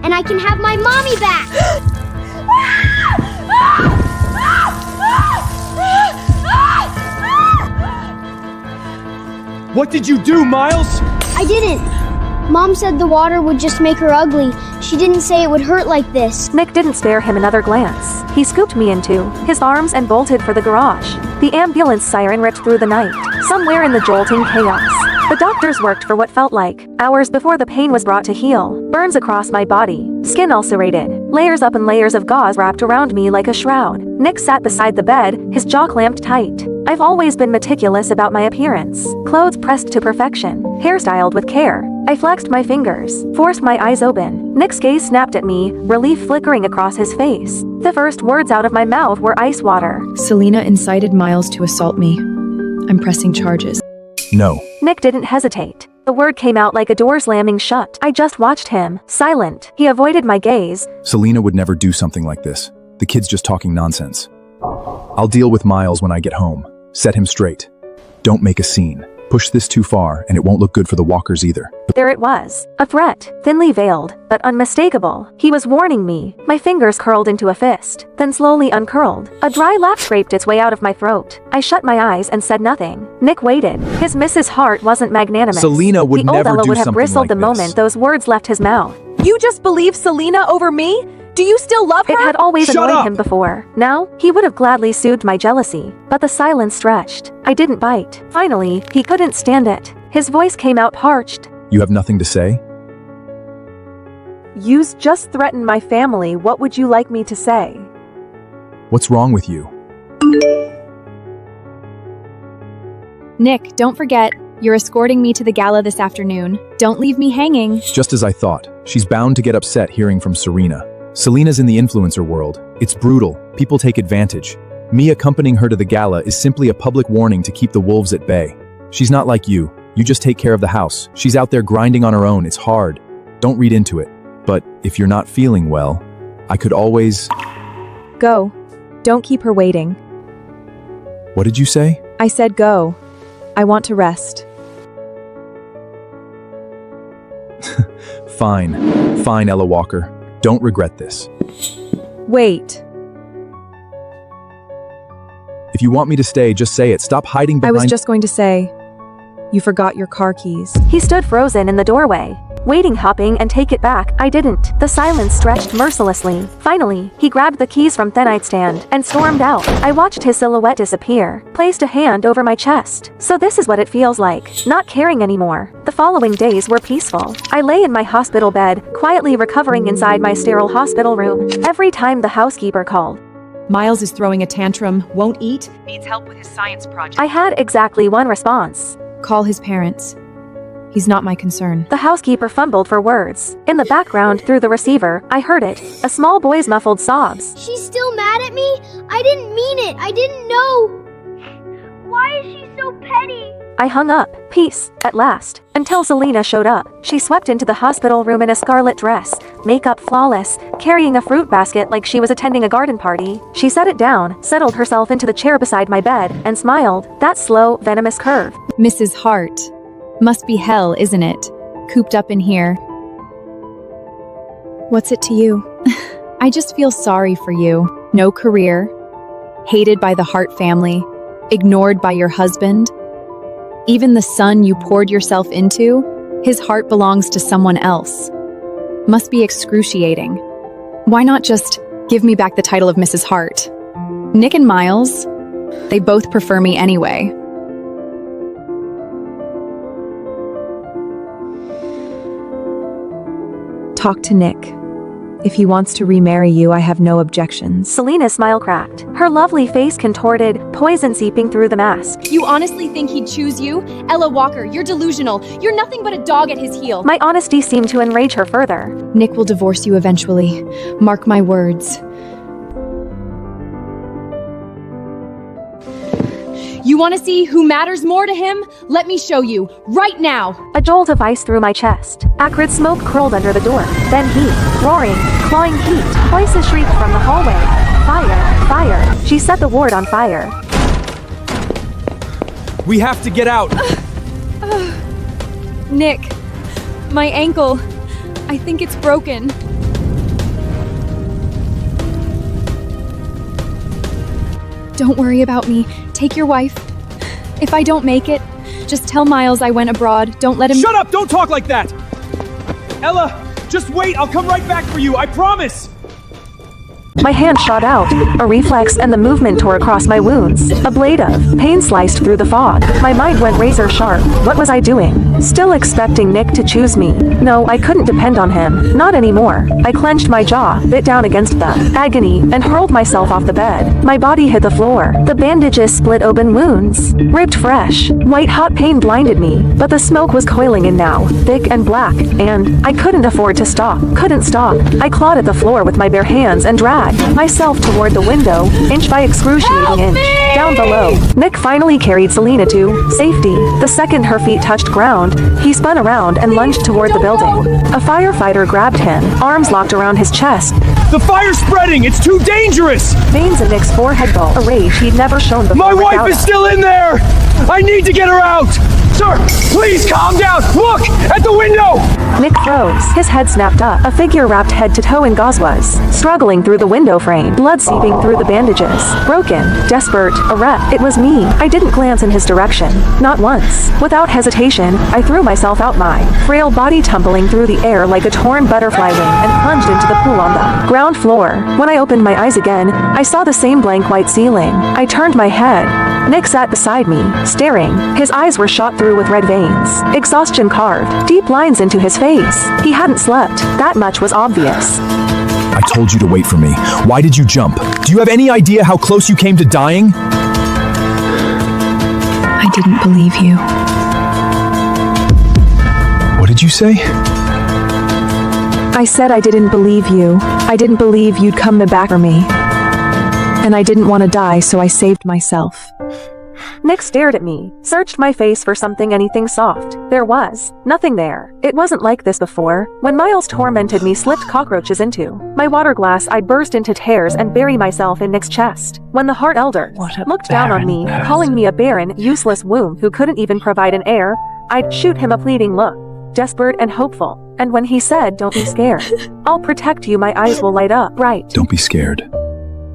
and I can have my mommy back. What did you do, Miles? I didn't. Mom said the water would just make her ugly. She didn't say it would hurt like this. Nick didn't spare him another glance. He scooped me into his arms and bolted for the garage. The ambulance siren ripped through the night. Somewhere in the jolting chaos, the doctors worked for what felt like hours before the pain was brought to heel. Burns across my body, skin ulcerated, layers up and layers of gauze wrapped around me like a shroud. Nick sat beside the bed, his jaw clamped tight. I've always been meticulous about my appearance. Clothes pressed to perfection, hairstyled with care. I flexed my fingers, forced my eyes open. Nick's gaze snapped at me, relief flickering across his face. The first words out of my mouth were ice water. Selena incited Miles to assault me. I'm pressing charges. No. Nick didn't hesitate. The word came out like a door slamming shut. I just watched him, silent. He avoided my gaze. Selena would never do something like this. The kid's just talking nonsense. I'll deal with Miles when I get home. Set him straight. Don't make a scene. Push this too far, and it won't look good for the walkers either. There it was. A threat, thinly veiled, but unmistakable. He was warning me. My fingers curled into a fist, then slowly uncurled. A dry laugh scraped its way out of my throat. I shut my eyes and said nothing. Nick waited. His Mrs. Hart wasn't magnanimous. Selena would the old never Ella do would have something bristled like the this. moment those words left his mouth. You just believe Selena over me? Do you still love her? It had always Shut annoyed up! him before. Now, he would have gladly soothed my jealousy. But the silence stretched. I didn't bite. Finally, he couldn't stand it. His voice came out parched. You have nothing to say? You just threatened my family. What would you like me to say? What's wrong with you? Nick, don't forget, you're escorting me to the gala this afternoon. Don't leave me hanging. Just as I thought. She's bound to get upset hearing from Serena. Selena's in the influencer world. It's brutal. People take advantage. Me accompanying her to the gala is simply a public warning to keep the wolves at bay. She's not like you. You just take care of the house. She's out there grinding on her own. It's hard. Don't read into it. But if you're not feeling well, I could always... Go. Don't keep her waiting. What did you say? I said go. I want to rest. Fine. Fine, Ella Walker. Don't regret this. Wait. If you want me to stay, just say it. Stop hiding I behind... was just going to say, you forgot your car keys. He stood frozen in the doorway, waiting, hopping, and take it back. I didn't. The silence stretched mercilessly. Finally, he grabbed the keys from the nightstand and stormed out. I watched his silhouette disappear, placed a hand over my chest. So this is what it feels like, not caring anymore. The following days were peaceful. I lay in my hospital bed, quietly recovering inside my sterile hospital room. Every time the housekeeper called, Miles is throwing a tantrum, won't eat, needs help with his science project. I had exactly one response. Call his parents. He's not my concern. The housekeeper fumbled for words. In the background, through the receiver, I heard it. A small boy's muffled sobs. She's still mad at me? I didn't mean it. I didn't know. Why is she so petty? I hung up. Peace, at last. Until Selena showed up. She swept into the hospital room in a scarlet dress, makeup flawless, carrying a fruit basket like she was attending a garden party. She set it down, settled herself into the chair beside my bed, and smiled. That slow, venomous curve. Mrs. Hart. Must be hell, isn't it? Cooped up in here. What's it to you? I just feel sorry for you. No career. Hated by the Hart family. Ignored by your husband. Even the son you poured yourself into, his heart belongs to someone else. Must be excruciating. Why not just give me back the title of Mrs. Hart? Nick and Miles, they both prefer me anyway. Talk to Nick. If he wants to remarry you, I have no objections. Selena's smile cracked. Her lovely face contorted, poison seeping through the mask. You honestly think he'd choose you? Ella Walker, you're delusional. You're nothing but a dog at his heel. My honesty seemed to enrage her further. Nick will divorce you eventually. Mark my words. You want to see who matters more to him? Let me show you, right now. A jolt of ice through my chest. Acrid smoke curled under the door. Then heat, roaring, clawing heat. Voices shrieked from the hallway. Fire, fire. She set the ward on fire. We have to get out! Nick, my ankle. I think it's broken. Don't worry about me. Take your wife. If I don't make it, just tell Miles I went abroad. Don't let him— Shut up! Don't talk like that! Ella, just wait. I'll come right back for you. I promise. My hand shot out, a reflex, and the movement tore across my wounds. A blade of pain sliced through the fog. My mind went razor sharp. What was I doing? Still expecting Nick to choose me. No, I couldn't depend on him. Not anymore. I clenched my jaw, bit down against the agony, and hurled myself off the bed. My body hit the floor. The bandages split open wounds. Ripped fresh. White-hot pain blinded me, but the smoke was coiling in now, thick and black, and I couldn't afford to stop. Couldn't stop. I clawed at the floor with my bare hands and dragged myself toward the window, inch by excruciating inch. Down below, Nick finally carried Selena to safety. The second her feet touched ground, he spun around and lunged toward the building. A firefighter grabbed him, arms locked around his chest. The fire's spreading! It's too dangerous! Veins in Nick's forehead bulged, a rage he'd never shown before. My wife is still in there! I need to get her out! Sir, please calm down! Look! At the window! Nick froze. His head snapped up. A figure wrapped head to toe in gauze was struggling through the window frame, blood seeping through the bandages. Broken, desperate, a wreck. It was me. I didn't glance in his direction. Not once. Without hesitation, I threw myself out, my frail body tumbling through the air like a torn butterfly wing, and plunged into the pool on the ground floor. When I opened my eyes again, I saw the same blank white ceiling. I turned my head. Nick sat beside me, staring. His eyes were shot through with red veins. Exhaustion carved deep lines into his face. He hadn't slept. That much was obvious. I told you to wait for me. Why did you jump? Do you have any idea how close you came to dying? I didn't believe you. What did you say? I said I didn't believe you. I didn't believe you'd come back for me. And I didn't want to die, so I saved myself. Nick stared at me, searched my face for something, anything soft. There was nothing there. It wasn't like this before. When Miles tormented me, slipped cockroaches into my water glass, I'd burst into tears and bury myself in Nick's chest. When the Heart Elders looked down on me, calling me a barren, useless womb who couldn't even provide an heir, I'd shoot him a pleading look, desperate and hopeful. And when he said, "Don't be scared. I'll protect you," my eyes will light up bright. Don't be scared.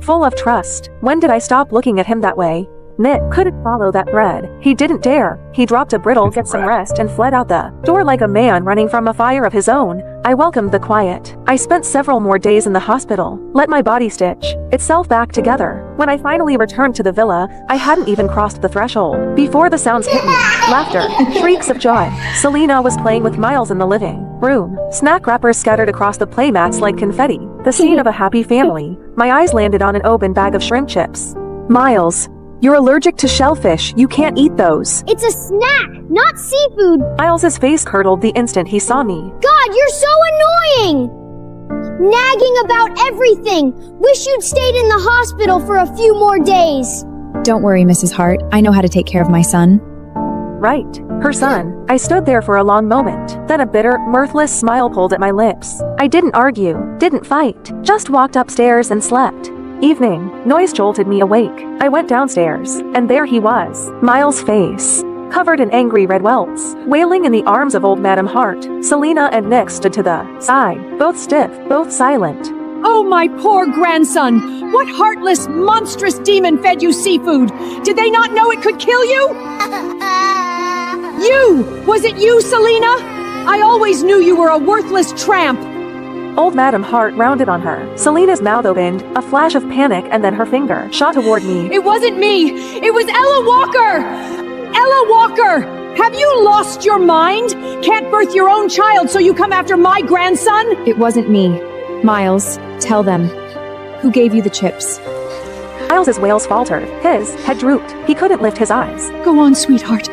Full of trust. When did I stop looking at him that way? Nick couldn't follow that thread. He didn't dare. He dropped a brittle, "Get some rest," and fled out the door like a man running from a fire of his own. I welcomed the quiet. I spent several more days in the hospital, let my body stitch itself back together. When I finally returned to the villa, I hadn't even crossed the threshold before the sounds hit me. Laughter, shrieks of joy. Selena was playing with Miles in the living room. Snack wrappers scattered across the playmats like confetti. The scene of a happy family. My eyes landed on an open bag of shrimp chips. "Miles, you're allergic to shellfish. You can't eat those." It's a snack, not seafood. Miles's face curdled the instant he saw me. God, you're so annoying! Nagging about everything. Wish you'd stayed in the hospital for a few more days. Don't worry, Mrs. Hart. I know how to take care of my son. Right, her son. I stood there for a long moment. Then a bitter, mirthless smile pulled at my lips. I didn't argue, didn't fight, just walked upstairs and slept. Evening. Noise jolted me awake. I went downstairs, and there he was. Miles' face, covered in angry red welts, wailing in the arms of old Madam Hart. Selena and Nick stood to the side, both stiff, both silent. Oh, my poor grandson! What heartless, monstrous demon fed you seafood? Did they not know it could kill you? You! Was it you, Selena? I always knew you were a worthless tramp! Old Madam Hart rounded on her. Selena's mouth opened, a flash of panic, and then her finger shot toward me. It wasn't me! It was Ella Walker! Ella Walker! Have you lost your mind? Can't birth your own child, so you come after my grandson? It wasn't me. Miles, tell them. Who gave you the chips? Miles's wails faltered. His head drooped. He couldn't lift his eyes. Go on, sweetheart.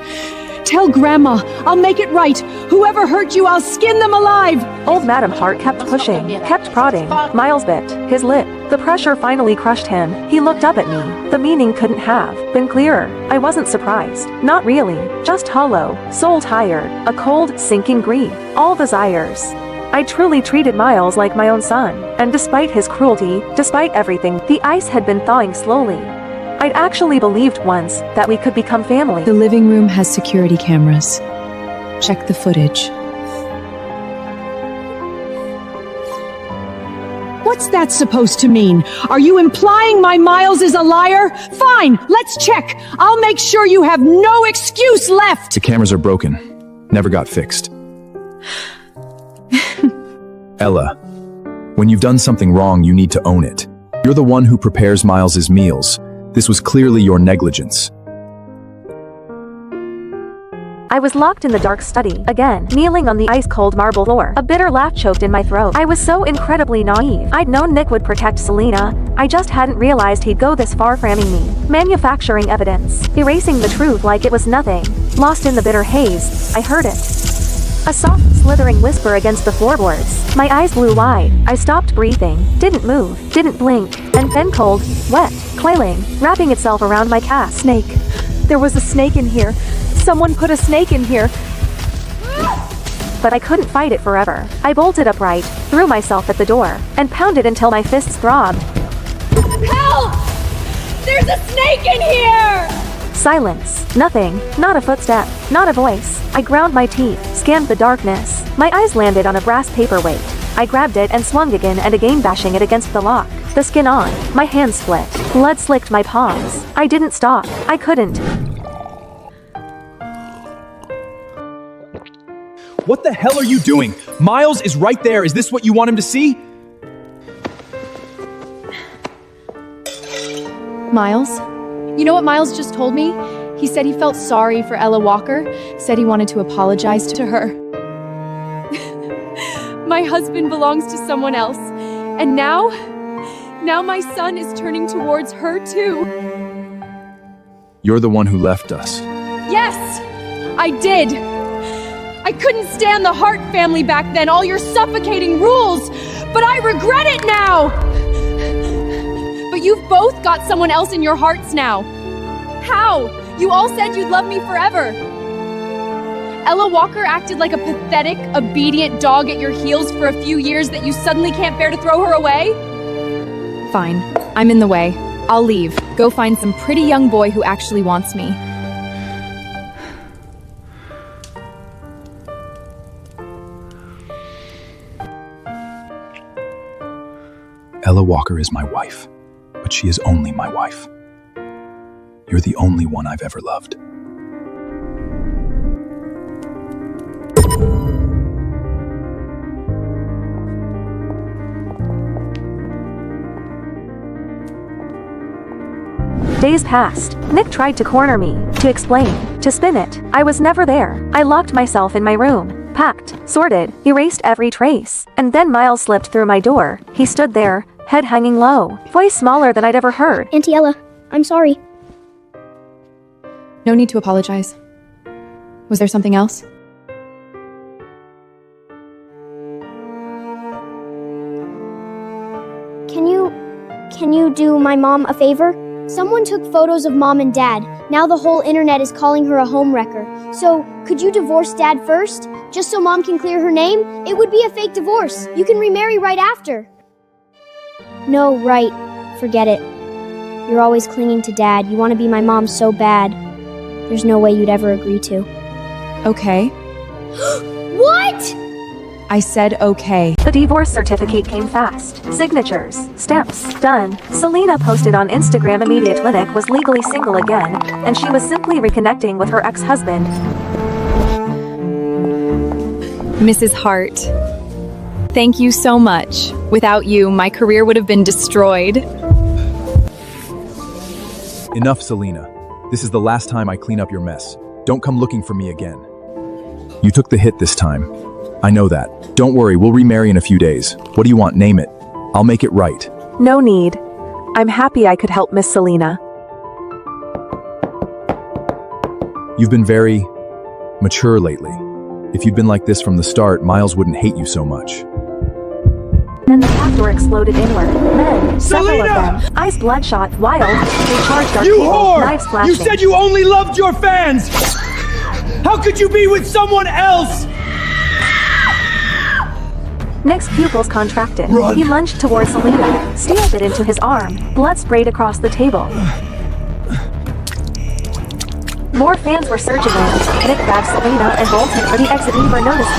Tell Grandma. I'll make it right. Whoever hurt you, I'll skin them alive. Old Madam Hart kept pushing, kept prodding. Miles bit his lip. The pressure finally crushed him. He looked up at me. The meaning couldn't have been clearer. I wasn't surprised. Not really. Just hollow, soul tired, a cold, sinking grief. All desires. I truly treated Miles like my own son. And despite his cruelty, despite everything, the ice had been thawing slowly. I'd actually believed once that we could become family. The living room has security cameras. Check the footage. What's that supposed to mean? Are you implying my Miles is a liar? Fine, let's check. I'll make sure you have no excuse left. The cameras are broken. Never got fixed. Ella, when you've done something wrong, you need to own it. You're the one who prepares Miles's meals. This was clearly your negligence. I was locked in the dark study, again, kneeling on the ice-cold marble floor. A bitter laugh choked in my throat. I was so incredibly naive. I'd known Nick would protect Selena. I just hadn't realized he'd go this far framing me. Manufacturing evidence. Erasing the truth like it was nothing. Lost in the bitter haze, I heard it. A soft, slithering whisper against the floorboards. My eyes blew wide. I stopped breathing, didn't move, didn't blink, and then cold, wet, coiling, wrapping itself around my calf. Snake. There was a snake in here. Someone put a snake in here. But I couldn't fight it forever. I bolted upright, threw myself at the door, and pounded until my fists throbbed. Help! There's a snake in here! Silence. Nothing. Not a footstep. Not a voice. I ground my teeth, scanned the darkness. My eyes landed on a brass paperweight. I grabbed it and swung again and again, bashing it against the lock. The skin on. My hands split. Blood slicked my palms. I didn't stop. I couldn't. What the hell are you doing? Miles is right there. Is this what you want him to see? Miles? You know what Miles just told me? He said he felt sorry for Ella Walker, said he wanted to apologize to her. My husband belongs to someone else, and now my son is turning towards her too. You're the one who left us. Yes, I did. I couldn't stand the Hart family back then, all your suffocating rules, but I regret it now! But you've both got someone else in your hearts now. How? You all said you'd love me forever. Ella Walker acted like a pathetic, obedient dog at your heels for a few years that you suddenly can't bear to throw her away? Fine. I'm in the way. I'll leave. Go find some pretty young boy who actually wants me. Ella Walker is my wife, but she is only my wife. You're the only one I've ever loved. Days passed. Nick tried to corner me, to explain, to spin it. I was never there. I locked myself in my room, packed, sorted, erased every trace. And then Miles slipped through my door. He stood there, head hanging low, voice smaller than I'd ever heard. Auntie Ella, I'm sorry. No need to apologize. Was there something else? Can you do my mom a favor? Someone took photos of mom and dad. Now the whole internet is calling her a homewrecker. So, could you divorce dad first? Just so mom can clear her name? It would be a fake divorce. You can remarry right after. No, right. Forget it. You're always clinging to dad. You want to be my mom so bad. There's no way you'd ever agree to. Okay. What? I said okay. The divorce certificate came fast. Signatures, stamps, done. Selena posted on Instagram immediate Nick was legally single again, and she was simply reconnecting with her ex-husband. Mrs. Hart, thank you so much. Without you, my career would have been destroyed. Enough, Selena. This is the last time I clean up your mess. Don't come looking for me again. You took the hit this time. I know that. Don't worry, we'll remarry in a few days. What do you want? Name it. I'll make it right. No need. I'm happy I could help Miss Selena. You've been very mature lately. If you'd been like this from the start, Miles wouldn't hate you so much. Then the back door exploded inward. Men, several of Selena! them, eyes bloodshot, wild. They charged our You table, whore! knives flashing. You said you only loved your fans! How could you be with someone else? Nick's pupils contracted. Run. He lunged towards Selena, stamped it into his arm. Blood sprayed across the table. More fans were surging in. Nick grabbed Selena and bolted for the exit, never noticed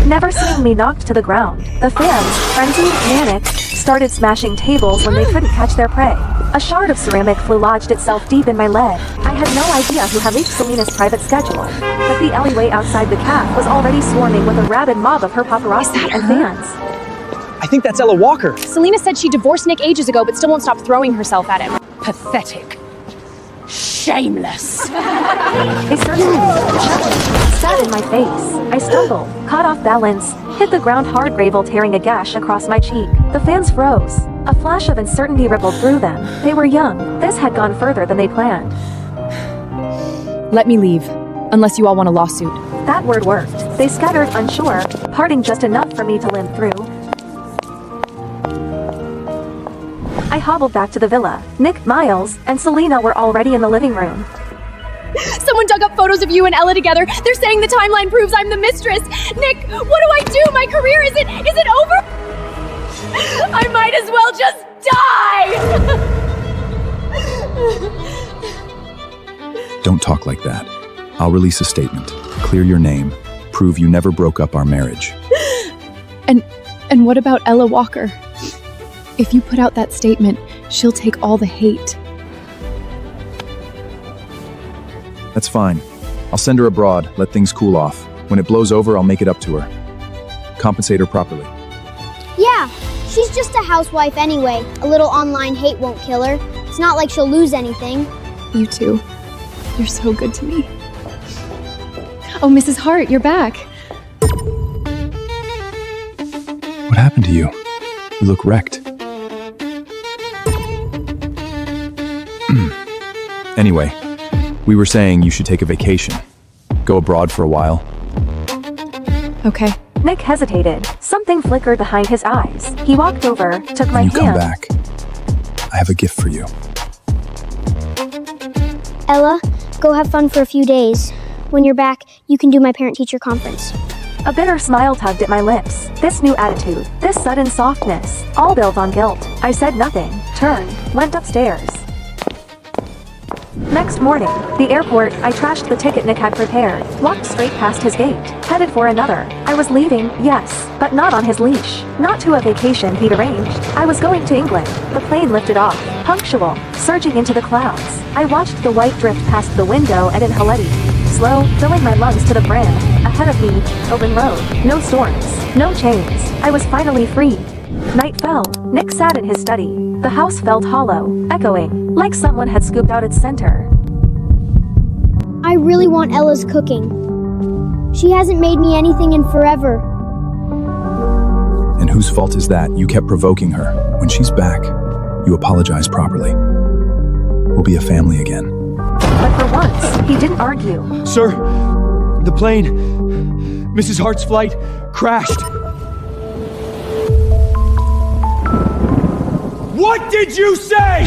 me. Never seeing me knocked to the ground. The fans, frenzied, manic, started smashing tables when they couldn't catch their prey. A shard of ceramic lodged itself deep in my leg. I had no idea who had leaked Selena's private schedule, but the alleyway outside the cafe was already swarming with a rabid mob of her paparazzi and fans. I think that's Ella Walker. Selena said she divorced Nick ages ago, but still won't stop throwing herself at him. Pathetic. Shameless. A certain sat in my face. I stumbled, caught off balance, hit the ground hard, gravel tearing a gash across my cheek. The fans froze. A flash of uncertainty rippled through them. They were young. This had gone further than they planned. Let me leave, unless you all want a lawsuit. That word worked. They scattered, unsure, parting just enough for me to limp through. I hobbled back to the villa. Nick, Miles, and Selena were already in the living room. Someone dug up photos of you and Ella together. They're saying the timeline proves I'm the mistress. Nick, what do I do? My career is it over? I might as well just die! Don't talk like that. I'll release a statement. Clear your name. Prove you never broke up our marriage. And what about Ella Walker? If you put out that statement, she'll take all the hate. That's fine. I'll send her abroad, let things cool off. When it blows over, I'll make it up to her. Compensate her properly. Yeah, she's just a housewife anyway. A little online hate won't kill her. It's not like she'll lose anything. You too. You're so good to me. Oh, Mrs. Hart, you're back. What happened to you? You look wrecked. Anyway, we were saying you should take a vacation. Go abroad for a while. Okay. Nick hesitated. Something flickered behind his eyes. He walked over, took my When you hand. come back, I have a gift for you. Ella, go have fun for a few days. When you're back, you can do my parent-teacher conference. A bitter smile tugged at my lips. This new attitude, this sudden softness, all built on guilt. I said nothing, turned, went upstairs. Next morning, the airport, I trashed the ticket Nick had prepared, walked straight past his gate, headed for another. I was leaving, yes, but not on his leash. Not to a vacation he'd arranged. I was going to England. The plane lifted off, punctual, surging into the clouds. I watched the white drift past the window and inhaled it. Slow, filling my lungs to the brim. Ahead of me, open road. No storms, no chains. I was finally free. Night fell. Nick sat in his study. The house felt hollow, echoing, like someone had scooped out its center. I really want Ella's cooking. She hasn't made me anything in forever. And whose fault is that? You kept provoking her. When she's back, you apologize properly. We'll be a family again. But for once, he didn't argue. Sir, the plane, Mrs. Hart's flight, crashed. What did you say?